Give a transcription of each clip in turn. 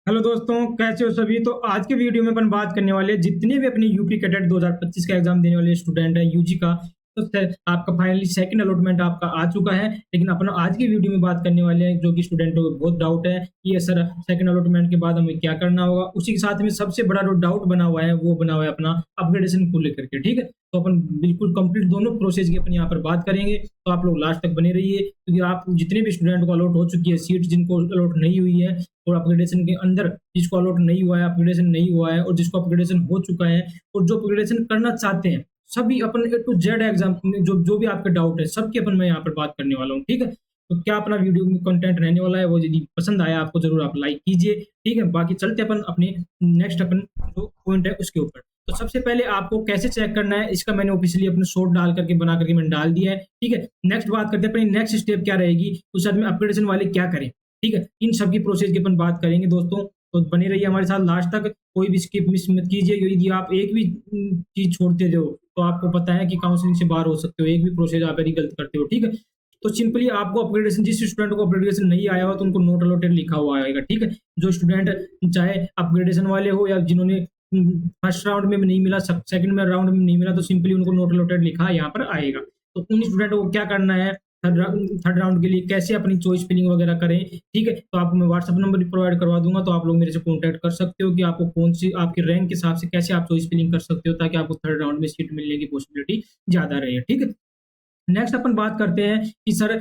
Hello दोस्तों, कैसे हो सभी। तो आज के वीडियो में अपन बात करने वाले हैं जितने भी अपने यूपी कैडेट 2025 का एग्जाम देने वाले स्टूडेंट हैं यूजी का। तो आपका फाइनली सेकंड अलॉटमेंट आपका आ चुका है। लेकिन अपन आज की वीडियो में बात करने वाले हैं जो कि स्टूडेंटों को बहुत डाउट है कि ये सर सेकंड अलॉटमेंट के बाद हमें क्या करना होगा। उसी के साथ में सबसे बड़ा जो डाउट बना हुआ है वो बना हुआ है अपना अपग्रेडेशन को लेकर के। ठीक है, तो अपन बिल्कुल कंप्लीट दोनों प्रोसेस की अपन यहाँ पर बात करेंगे। तो आप लोग लास्ट तक बने रहिए, क्योंकि आप जितने भी स्टूडेंट को अलॉट हो चुकी है सीट, जिनको अलॉट नहीं हुई है और अपग्रेडेशन के अंदर जिसको अलॉट नहीं हुआ है, अपग्रेडेशन नहीं हुआ है, और जिसको अपग्रेडेशन हो चुका है और जो अपग्रेडेशन करना चाहते हैं, सभी अपन ए टू जेड एग्जाम जो जो भी आपके डाउट है सबकी अपन मैं यहाँ पर बात करने वाला हूँ। ठीक है, तो क्या अपना वीडियो में कंटेंट रहने वाला है वो यदि पसंद आया आपको जरूर आप लाइक कीजिए। ठीक है, बाकी चलते अपन अपने नेक्स्ट अपन जो पॉइंट है उसके ऊपर। तो सबसे पहले आपको कैसे चेक करना है इसका मैंने ऑफिशियली अपने शॉर्ट डाल करके बना करके मैंने डाल दिया है। ठीक है, नेक्स्ट बात करते हैं अपनी नेक्स्ट स्टेप क्या रहेगी, उस साथ में अपग्रेडेशन वाले क्या करें। ठीक है, इन सब की प्रोसेस की अपन बात करेंगे दोस्तों। तो बने रहिए हमारे साथ लास्ट तक, कोई भी स्किप मिस मत कीजिए। यदि आप एक भी चीज छोड़ते हो तो आपको पता है कि काउंसलिंग से बाहर हो सकते हो। एक भी प्रोसेस आप यदि गलत करते हो, ठीक है, तो सिंपली आपको अपग्रेडेशन, जिस स्टूडेंट को अपग्रेडेशन नहीं आया हो तो उनको नोट अलॉटेड लिखा हुआ आएगा। ठीक है, जो स्टूडेंट चाहे अपग्रेडेशन वाले हो या जिन्होंने फर्स्ट राउंड में नहीं मिला, सेकंड में राउंड में नहीं मिला, तो सिंपली उनको नोट अलॉटेड लिखा यहाँ पर आएगा। तो उन स्टूडेंटों को क्या करना है, थर्ड राउंड के लिए कैसे अपनी चॉइस फिलिंग वगैरह करें। ठीक है, तो आपको मैं व्हाट्सएप नंबर भी प्रोवाइड करवा दूंगा, तो आप लोग मेरे से कॉन्टैक्ट कर सकते हो कि आपको कौन सी आपकी रैंक के हिसाब से कैसे आप चॉइस फिलिंग कर सकते हो, ताकि आपको थर्ड राउंड में सीट मिलने की पॉसिबिलिटी ज्यादा रहे। ठीक है, नेक्स्ट अपन बात करते हैं कि सर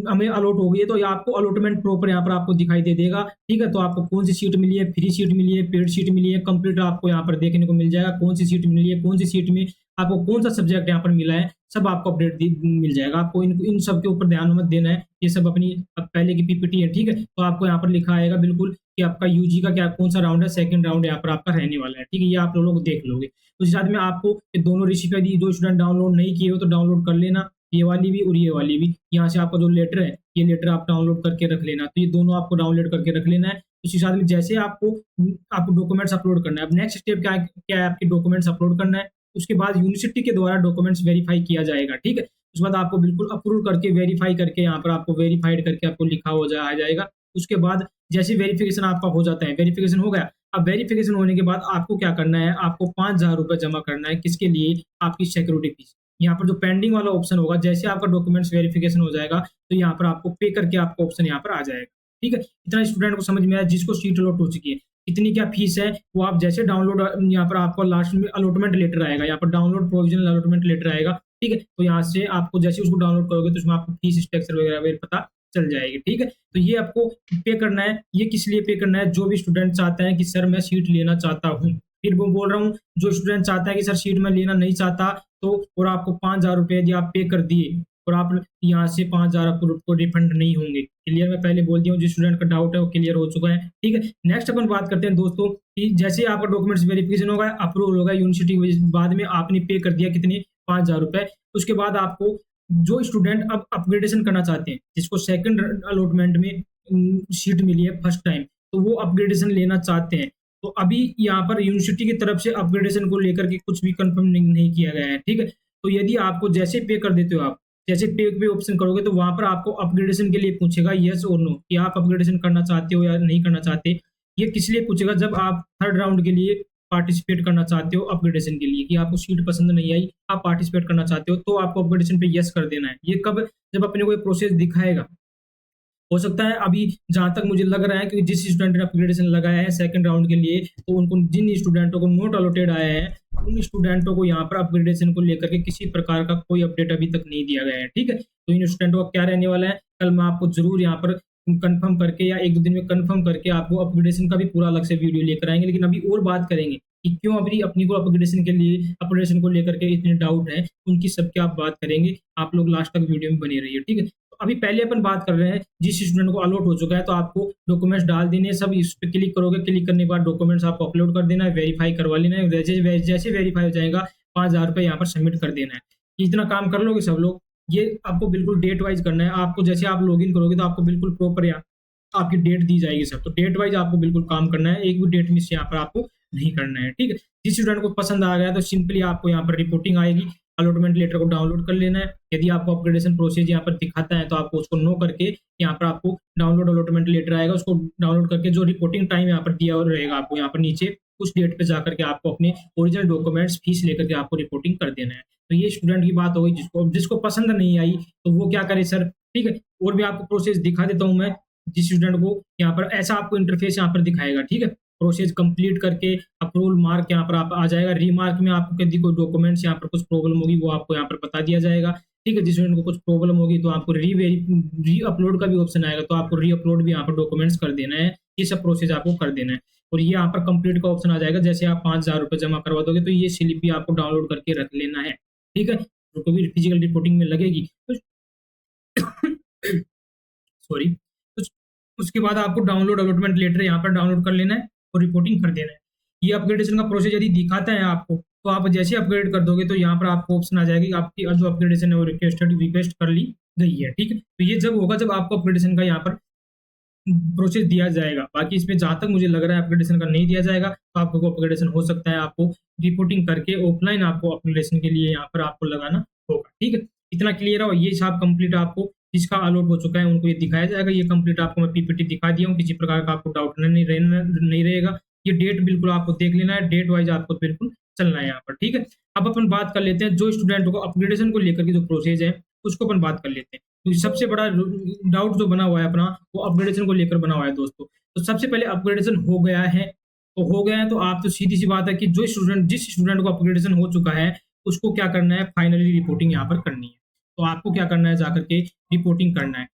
हमें अलॉट हो गई है, तो ये आपको अलॉटमेंट प्रॉपर यहाँ पर आपको दिखाई दे देगा। ठीक है, तो आपको कौन सी सीट मिली है, फ्री सीट मिली है, पेड सीट मिली है, कंप्लीट आपको यहाँ पर देखने को मिल जाएगा। कौन सी सीट मिली है, कौन सी सीट में आपको कौन सा सब्जेक्ट यहाँ पर मिला है, सब आपको अपडेट मिल जाएगा। आपको इन सब के ऊपर ध्यान मत देना है, ये सब अपनी पहले की पीपीटी है। ठीक है, तो आपको यहाँ पर लिखा आएगा बिल्कुल कि आपका यूजी का क्या कौन सा राउंड है, सेकंड राउंड यहाँ पर आपका रहने वाला है। ठीक है, ये आप लोग देख लोगे। उस साथ में आपको दोनों रेसिपी जो स्टूडेंट डाउनलोड नहीं किए हो तो डाउनलोड कर लेना, ये वाली भी और ये वाली भी। यहाँ से आपका जो लेटर है ये लेटर आप डाउनलोड करके रख लेना। तो ये दोनों आपको डाउनलोड करके रख लेना है। उसी साथ में जैसे आपको डॉक्यूमेंट्स अपलोड करना है। अब नेक्स्ट स्टेप क्या है, आपके डॉक्यूमेंट्स अपलोड करना है। उसके बाद यूनिवर्सिटी के द्वारा डॉक्यूमेंट्स वेरीफाई किया जाएगा। ठीक है, उसके बाद आपको बिल्कुल अप्रूव करके वेरीफाई करके यहाँ पर आपको वेरीफाइड करके आपको लिखा हो आ जाएगा। उसके बाद जैसे वेरिफिकेशन आपका हो जाता है, वेरिफिकेशन हो गया। अब वेरिफिकेशन होने के बाद आपको क्या करना है, आपको 5,000 रुपए जमा करना है। किसके लिए, आपकी सिक्योरिटी फीस। यहाँ पर जो पेंडिंग वाला ऑप्शन होगा, जैसे आपका डॉक्यूमेंट्स वेरिफिकेशन हो जाएगा तो यहाँ पर आपको पे करके आपका ऑप्शन यहाँ पर आ जाएगा। ठीक है, इतना स्टूडेंट को समझ में आया जिसको सीट अलॉट हो चुकी है। कितनी क्या फीस है वो आप जैसे डाउनलोड, यहाँ पर आपको लास्ट में अलॉटमेंट लेटर आएगा, यहाँ पर डाउनलोड प्रोविजनल अलॉटमेंट लेटर आएगा। ठीक है, तो यहाँ से आपको जैसे उसको डाउनलोड करोगे तो उसमें आपको फीस स्ट्रक्चर वगैरह पता चल जाएगी। ठीक है, तो ये आपको पे करना है। ये किस लिए पे करना है, जो भी स्टूडेंट चाहता है कि सर मैं सीट लेना चाहता हूँ, फिर वो बोल रहा हूँ, जो स्टूडेंट चाहता है कि सर सीट में लेना नहीं चाहता, तो और आपको 5,000 रुपए यदि आप पे कर दिए और आप यहाँ से 5,000 आपको रिफंड नहीं होंगे। क्लियर, मैं पहले बोल दिया हूँ, जिस स्टूडेंट का डाउट है वो क्लियर हो चुका है। ठीक है, नेक्स्ट अपन बात करते हैं दोस्तों कि जैसे आपका डॉक्यूमेंट्स वेरिफिकेशन होगा, अप्रूवल होगा यूनिवर्सिटी, बाद में आपने पे कर दिया कितने, 5,000 रुपए। उसके बाद आपको जो स्टूडेंट अब अपग्रेडेशन करना चाहते हैं, जिसको सेकंड अलॉटमेंट में सीट मिली है फर्स्ट टाइम, तो वो अपग्रेडेशन लेना चाहते हैं, तो अभी यहाँ पर यूनिवर्सिटी की तरफ से अपग्रेडेशन को लेकर के कुछ भी कंफर्म नहीं किया गया है। ठीक है, तो यदि आपको जैसे पे कर देते हो, आप जैसे पे ऑप्शन करोगे तो वहां पर आपको अपग्रेडेशन के लिए पूछेगा यस और नो, कि आप अपग्रेडेशन करना चाहते हो या नहीं करना चाहते। ये किस लिए पूछेगा, जब आप थर्ड राउंड के लिए पार्टिसिपेट करना चाहते हो अपग्रेडेशन के लिए, कि आपको सीट पसंद नहीं आई, आप पार्टिसिपेट करना चाहते हो, तो आपको अपग्रेडेशन पे यस कर देना है। ये कब, जब अपने को प्रोसेस दिखाएगा। हो सकता है अभी जहां तक मुझे लग रहा है कि जिस स्टूडेंट ने अपग्रेडेशन लगाया है सेकंड राउंड के लिए, तो उनको, जिन स्टूडेंटों को नोट अलॉटेड आया है, उन स्टूडेंटों को यहाँ पर अपग्रेडेशन को लेकर के किसी प्रकार का कोई अपडेट अभी तक नहीं दिया गया है। ठीक है, तो इन स्टूडेंटों का क्या रहने वाला है, कल मैं आपको जरूर यहाँ पर कंफर्म करके या एक दो दिन में कंफर्म करके आपको अपग्रेडेशन का भी पूरा अलग से वीडियो लेकर आएंगे। लेकिन अभी और बात करेंगे कि क्यों अभी अपनी को अपग्रेडेशन के लिए, अपग्रेडेशन को लेकर के इतने डाउट है, उनकी सबकी आप बात करेंगे। आप लोग लास्ट तक वीडियो में बने रहिए। ठीक है, तो अभी पहले अपन बात कर रहे हैं जिस स्टूडेंट को अलॉट हो चुका है, तो आपको डॉक्यूमेंट्स डाल देने, सब इस पे क्लिक करोगे, क्लिक करने के बाद डॉक्यूमेंट्स आपको अपलोड कर देना है, वेरीफाई करवा लेना है। जैसे वेरीफाई हो जाएगा 5,000 रुपए यहाँ पर सबमिट कर देना है। इतना काम कर लोगे सब लोग। ये आपको बिल्कुल डेट वाइज करना है। आपको जैसे आप लॉगिन करोगे तो आपको बिल्कुल प्रॉपर यहाँ आपकी डेट दी जाएगी सब, तो डेट वाइज आपको बिल्कुल काम करना है, एक भी डेट मिस यहाँ पर आपको नहीं करना है। ठीक है, जिस स्टूडेंट को पसंद आ गया तो सिंपली आपको यहाँ पर रिपोर्टिंग आएगी। अलॉटमेंट लेटर को डाउनलोड कर लेना है। यदि आपको अपग्रेडेशन प्रोसेस यहाँ पर दिखाता है तो आपको उसको नो करके यहाँ पर आपको डाउनलोड अलॉटमेंट लेटर आएगा, उसको डाउनलोड करके जो रिपोर्टिंग टाइम यहाँ पर दिया हुआ रहेगा आपको यहाँ पर नीचे, उस डेट पे जाकर के आपको अपने ओरिजिनल डॉक्यूमेंट्स फीस लेकर के आपको रिपोर्टिंग कर देना है। तो ये स्टूडेंट की बात हो गई, जिसको पसंद नहीं आई तो वो क्या करे सर, ठीक है। और भी आपको प्रोसेस दिखा देता हूँ मैं, जिस स्टूडेंट को यहाँ पर ऐसा आपको इंटरफेस यहाँ पर दिखाएगा, ठीक है। प्रोसेस कंप्लीट करके अप्रूवल मार्क यहाँ पर आप आ जाएगा। रीमार्क में आपको यदि कोई डॉक्यूमेंट्स यहाँ पर कुछ प्रॉब्लम होगी वो आपको यहाँ पर बता दिया जाएगा, ठीक है। जिस स्टूडेंट को कुछ प्रॉब्लम होगी तो आपको री अपलोड का भी ऑप्शन आएगा, तो आपको री अपलोड भी यहाँ पर डॉक्यूमेंट्स कर देना है। ये सब प्रोसेस आपको कर देना है। और ये यहाँ पर कंप्लीट का ऑप्शन आ जाएगा। जैसे आप 5,000 रुपये जमा करवा दोगे तो ये स्लिप भी आपको डाउनलोड करके रख लेना है, ठीक है। तो कभी फिजिकल रिपोर्टिंग में लगेगी तो सॉरी, तो उसके बाद आपको डाउनलोड अलॉटमेंट लेटर यहाँ पर डाउनलोड कर लेना है और रिपोर्टिंग कर देना है। ये अपग्रेडेशन का प्रोसेस यदि दिखाता है आपको, तो आप जैसे अपग्रेड कर दोगे तो यहाँ पर आपको ऑप्शन आ जाएगा कि आपकी जो अपग्रेडेशन है वो रिक्वेस्ट कर ली गई है, ठीक है। तो ये जब होगा जब आपको अपग्रेडेशन का यहाँ पर प्रोसेस दिया जाएगा। बाकी इसमें जहां तक मुझे लग रहा है अपग्रेडेशन का नहीं दिया जाएगा, तो आपको अपग्रेडेशन हो सकता है आपको रिपोर्टिंग करके ऑफलाइन आपको अपग्रेडेशन के लिए यहाँ पर आपको लगाना होगा, ठीक है। इतना क्लियर हो। ये हिसाब कंप्लीट आपको जिसका अलॉट हो चुका है उनको ये दिखाया जाएगा। ये कंप्लीट आपको मैं पीपीटी दिखा दिया हूँ, किसी प्रकार का आपको डाउट नहीं रहेगा। ये डेट बिल्कुल आपको देख लेना है, डेट वाइज आपको बिल्कुल चलना है यहाँ पर, ठीक है। अब अपन बात कर लेते हैं जो स्टूडेंट को अपग्रेडेशन को लेकर के जो प्रोसेस है उसको अपन बात कर लेते हैं। तो सबसे बड़ा डाउट जो बना हुआ है अपना वो अपग्रेडेशन को लेकर बना हुआ है दोस्तों। तो सबसे पहले अपग्रेडेशन हो गया है तो आप तो सीधी सी बात है कि जिस स्टूडेंट को अपग्रेडेशन हो चुका है उसको क्या करना है, फाइनली रिपोर्टिंग यहाँ पर करनी है। तो आपको क्या करना है, जाकर के रिपोर्टिंग करना है,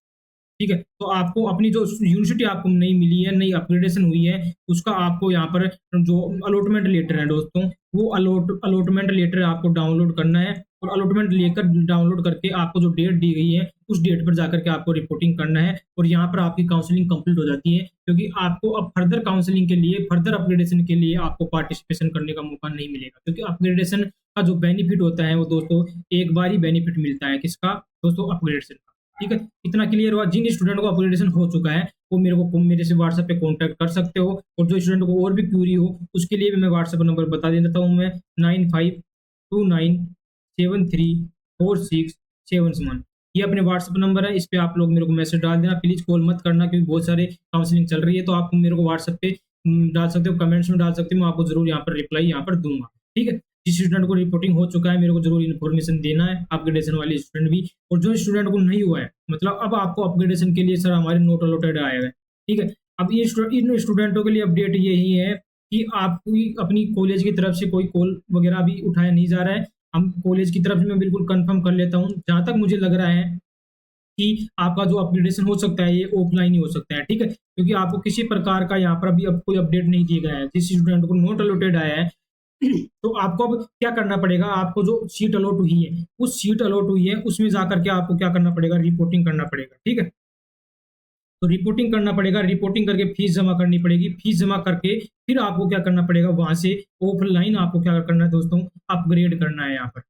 ठीक है। तो आपको अपनी जो यूनिवर्सिटी आपको नहीं मिली है, नई अपग्रेडेशन हुई है, उसका आपको यहाँ पर जो अलॉटमेंट लेटर है दोस्तों, वो अलॉटमेंट लेटर आपको डाउनलोड करना है। और अलॉटमेंट लेकर डाउनलोड करके आपको जो डेट दी गई है उस डेट पर जाकर के आपको रिपोर्टिंग करना है। और यहाँ पर आपकी काउंसलिंग कंप्लीट हो जाती है, क्योंकि आपको अब फर्दर काउंसलिंग के लिए, फर्दर अपग्रेडेशन के लिए आपको पार्टिसिपेशन करने का मौका नहीं मिलेगा। क्योंकि अपग्रेडेशन का जो बेनिफिट होता है वो दोस्तों एक बार ही बेनिफिट मिलता है, किसका दोस्तों, अपग्रेडेशन का, ठीक है। इतना क्लियर हुआ। जिन स्टूडेंट को अपग्रेडेशन हो चुका है वो मेरे से व्हाट्सएप पे कांटेक्ट कर सकते हो। और जो स्टूडेंट को और भी क्यूरी हो उसके लिए भी मैं व्हाट्सएप नंबर बता देता हूँ मैं 9529734671। ये अपने व्हाट्सएप नंबर है, इस पे आप लोग मेरे को मैसेज डाल देना। प्लीज कॉल मत करना, क्योंकि बहुत सारे काउंसलिंग चल रही है। तो आप मेरे को व्हाट्सएप पे डाल सकते हो, कमेंट्स में डाल सकते हो, मैं आपको जरूर यहाँ पर रिप्लाई यहाँ पर दूंगा, ठीक है। जिस स्टूडेंट को रिपोर्टिंग हो चुका है मेरे को जरूर इन्फॉर्मेशन देना है, अपग्रेडेशन वाले स्टूडेंट भी। और जो स्टूडेंट को नहीं हुआ है, मतलब अब आपको अपग्रेडेशन के लिए सर हमारे नोट अलॉटेड आएगा, ठीक है। अब ये इन स्टूडेंटों के लिए अपडेट यही है कि आपको अपनी कॉलेज की तरफ से कोई कॉल वगैरह भी उठाया नहीं जा रहा है। हम कॉलेज की तरफ से मैं बिल्कुल कंफर्म कर लेता हूँ, जहां तक मुझे लग रहा है कि आपका जो अपग्रेडेशन हो सकता है ये ऑफलाइन ही हो सकता है, ठीक है। क्योंकि आपको किसी प्रकार का यहाँ पर अभी अब कोई अपडेट नहीं दिया गया है। जिस स्टूडेंट को नोट अलॉटेड आया है तो आपको अब क्या करना पड़ेगा, आपको जो सीट अलॉट हुई है उस सीट अलॉट हुई है उसमें जाकर के आपको क्या करना पड़ेगा, रिपोर्टिंग करना पड़ेगा, ठीक है। तो रिपोर्टिंग करना पड़ेगा, रिपोर्टिंग करके फीस जमा करनी पड़ेगी। फीस जमा करके फिर आपको क्या करना पड़ेगा, वहां से ऑफलाइन आपको क्या करना है दोस्तों, अपग्रेड करना है। यहाँ पर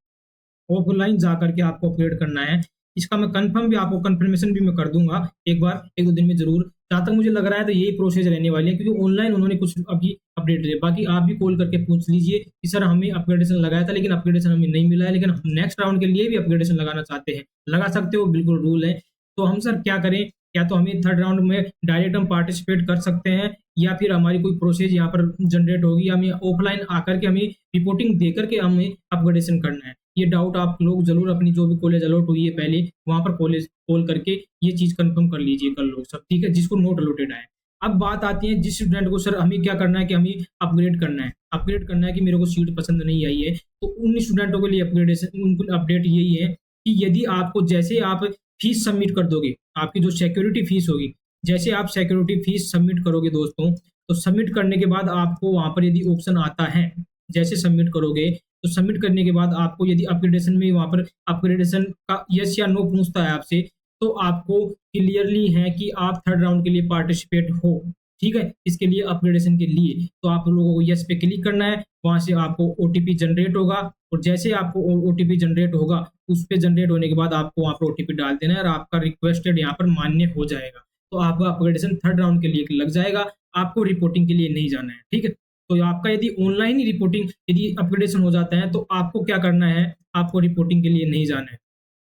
ऑफलाइन जा करके आपको अपग्रेड करना है। इसका मैं कंफर्म भी आपको कंफर्मेशन भी मैं कर दूंगा एक दो दिन में जरूर। जहां तक मुझे लग रहा है तो यही प्रोसेस रहने वाली है, क्योंकि ऑनलाइन उन्होंने कुछ अभी अपडेट दिए। बाकी आप भी कॉल करके पूछ लीजिए कि सर हमें अपग्रेडेशन लगाया था लेकिन अपग्रेडेशन हमें नहीं मिला है, लेकिन हम नेक्स्ट राउंड के लिए भी अपग्रेडेशन लगाना चाहते हैं, लगा सकते हो, बिल्कुल रूल है। तो हम सर क्या करें, या तो हमें थर्ड राउंड में डायरेक्ट हम पार्टिसिपेट कर सकते हैं, या फिर हमारी कोई प्रोसेस यहाँ पर जनरेट होगी, हमें ऑफलाइन आकर के हमें रिपोर्टिंग देकर के हमें अपग्रेडेशन करना है। ये डाउट आप लोग जरूर अपनी जो भी कॉलेज अलॉट हुई है पहले वहां पर कॉलेज कॉल करके ये चीज कंफर्म कर लीजिए कर लोग सब, ठीक है, जिसको नोट अलॉटेड आए। अब बात आती है जिस स्टूडेंट को सर हमें क्या करना है कि हमें अपग्रेड करना है कि मेरे को सीट पसंद नहीं आई है, तो उन स्टूडेंटों के लिए अपग्रेडेशन उनको अपडेट यही है कि यदि आपको जैसे आप फीस सबमिट कर दोगे, आपकी जो सिक्योरिटी फीस होगी, जैसे आप सिक्योरिटी फीस सबमिट करोगे दोस्तों, तो सबमिट करने के बाद आपको वहां पर यदि ऑप्शन आता है, जैसे सबमिट करोगे तो सबमिट करने के बाद आपको यदि अपग्रेडेशन में वहां पर अपग्रेडेशन का यस या नो पूछता है आपसे, तो आपको क्लियरली है कि आप थर्ड राउंड के लिए पार्टिसिपेट हो, ठीक है। इसके लिए अपग्रेडेशन के लिए तो आप लोगों को यस पे क्लिक करना है, वहां से आपको ओटीपी जनरेट होगा, और जैसे आपको ओटीपी जनरेट होगा उस पे जनरेट होने के बाद आपको वहां पर ओटीपी डाल देना है और आपका रिक्वेस्टेड यहाँ पर मान्य हो जाएगा। तो आपका अपग्रेडेशन थर्ड राउंड के लिए लग जाएगा, आपको रिपोर्टिंग के लिए नहीं जाना है, ठीक है। तो आपका यदि ऑनलाइन ही रिपोर्टिंग यदि अपग्रेडेशन हो जाता है, तो आपको क्या करना है, आपको रिपोर्टिंग के लिए नहीं जाना है।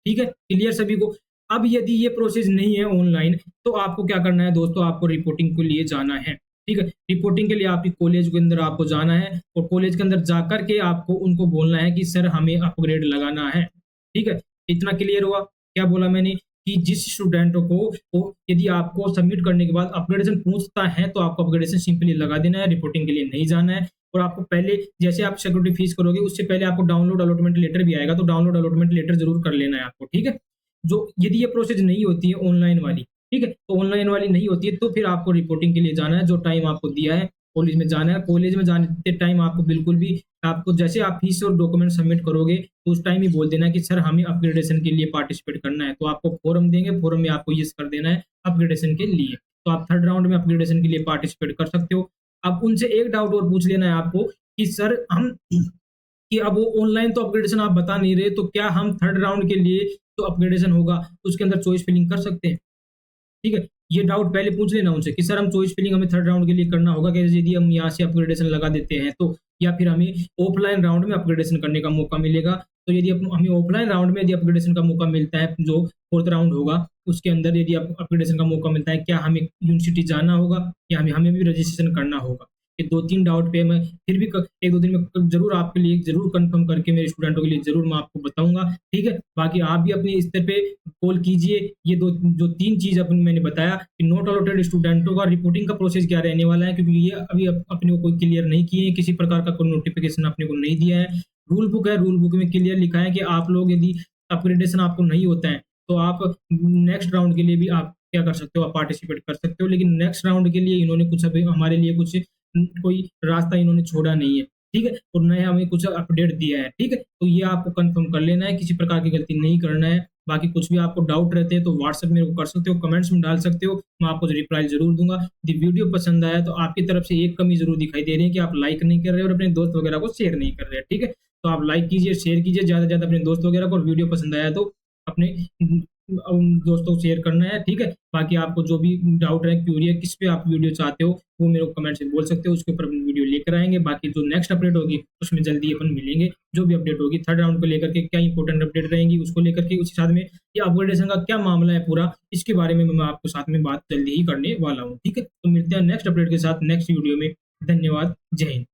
ठीक है? क्लियर सभी को? अब यदि ये प्रोसेस नहीं है ऑनलाइन, तो आपको क्या करना है दोस्तों, आपको रिपोर्टिंग के लिए जाना है। ठीक है? रिपोर्टिंग के लिए आपकी कॉलेज के अंदर आपको जाना है और कॉलेज के अंदर जाकर के आपको उनको बोलना है कि सर हमें अपग्रेड लगाना है। ठीक है? इतना क्लियर हुआ? क्या बोला मैंने कि जिस स्टूडेंट को यदि आपको सबमिट करने के बाद अपग्रेडेशन पूछता है, तो आपको अपग्रेडेशन सिंपली लगा देना है, रिपोर्टिंग के लिए नहीं जाना है। और आपको पहले जैसे आप सिक्योरिटी फीस करोगे, उससे पहले आपको डाउनलोड अलॉटमेंट लेटर भी आएगा, तो डाउनलोड अलॉटमेंट लेटर ज़रूर कर लेना है आपको, ठीक है? जो यदि ये प्रोसेस नहीं होती है ऑनलाइन वाली, ठीक है? तो ऑनलाइन वाली नहीं होती है, तो फिर आपको रिपोर्टिंग के लिए जाना है, जो टाइम आपको दिया है, कॉलेज में जाना है। कॉलेज में जाने के टाइम आपको बिल्कुल भी आपको जैसे आप फीस और डॉक्यूमेंट सबमिट करोगे, तो उस टाइम ही बोल देना है कि सर हमें अपग्रेडेशन के लिए पार्टिसिपेट करना है। तो आपको फॉर्म देंगे, फॉर्म में आपको येस कर देना है अपग्रेडेशन के लिए। तो आप थर्ड राउंड में अपग्रेडेशन के लिए पार्टिसिपेट कर सकते हो। अब उनसे एक डाउट और पूछ लेना है आपको कि सर हम कि अब वो ऑनलाइन तो अपग्रेडेशन आप बता नहीं रहे, तो क्या हम थर्ड राउंड के लिए जो अपग्रेडेशन होगा, उसके अंदर चॉइस फिलिंग कर सकते हैं? ठीक है? ये डाउट पहले पूछ लेना उनसे कि सर हम चॉइस फिलिंग हमें थर्ड राउंड के लिए करना होगा क्या? यदि हम यहाँ से अपग्रेडेशन लगा देते हैं तो, या फिर हमें ऑफलाइन राउंड में अपग्रेडेशन करने का मौका मिलेगा। तो यदि हमें ऑफलाइन राउंड में यदि अपग्रेडेशन का मौका मिलता है, जो फोर्थ राउंड होगा, उसके अंदर यदि अपग्रेडेशन का मौका मिलता है, क्या हमें यूनिवर्सिटी जाना होगा या हमें भी रजिस्ट्रेशन करना होगा? ये 2-3 डाउट पे मैं फिर भी 1-2 दिन में ज़रूर आपके लिए ज़रूर कन्फर्म करके मेरे स्टूडेंटों के लिए ज़रूर मैं आपको बताऊँगा, ठीक है? बाकी आप भी अपने स्तर पे कॉल कीजिए। ये दो जो 3 चीज़ अपन मैंने बताया कि नॉट अलॉटेड स्टूडेंटों का रिपोर्टिंग का प्रोसेस क्या रहने वाला है, क्योंकि ये अभी अपने को कोई क्लियर नहीं किए हैं, किसी प्रकार का कोई नोटिफ़िकेशन अपने को नहीं दिया है। रूल बुक है, रूल बुक में क्लियर लिखा है कि आप लोग यदि अपग्रेडेशन आपको नहीं होता है, तो आप नेक्स्ट राउंड के लिए भी आप क्या कर सकते हो, आप पार्टिसिपेट कर सकते हो। लेकिन नेक्स्ट राउंड के लिए इन्होंने कुछ अभी हमारे लिए कुछ कोई रास्ता इन्होंने छोड़ा नहीं है, ठीक है? और नया हमें कुछ अपडेट दिया है, ठीक है? तो ये आपको कंफर्म कर लेना है, किसी प्रकार की गलती नहीं करना है। बाकी कुछ भी आपको डाउट रहते हैं तो व्हाट्सएप मेरे को कर सकते हो, कमेंट्स में डाल सकते हो, मैं आपको रिप्लाई ज़रूर दूँगा। यदि वीडियो पसंद आया तो आपकी तरफ से एक कमी ज़रूर दिखाई दे रही है कि आप लाइक नहीं कर रहे और अपने दोस्त वगैरह को शेयर नहीं कर रहे, ठीक है? तो आप लाइक कीजिए, शेयर कीजिए ज़्यादा से ज़्यादा अपने दोस्त वगैरह को, और वीडियो पसंद आया तो अपने दोस्तों को शेयर करना है, ठीक है? बाकी आपको जो भी डाउट है, क्यूरी है, किस पे आप वीडियो चाहते हो, वो मेरे को कमेंट से बोल सकते हो, उसके ऊपर अपन वीडियो लेकर आएँगे। बाकी जो नेक्स्ट अपडेट होगी, उसमें जल्दी अपन मिलेंगे। जो भी अपडेट होगी थर्ड राउंड को लेकर के क्या इंपॉर्टेंट अपडेट रहेंगी, उसको लेकर के, उसके साथ में ये अपग्रेडेशन का क्या मामला है पूरा, इसके बारे में मैं आपके साथ में बात जल्दी ही करने वाला हूँ, ठीक है? तो मिलते हैं नेक्स्ट अपडेट के साथ नेक्स्ट वीडियो में। धन्यवाद। जय हिंद।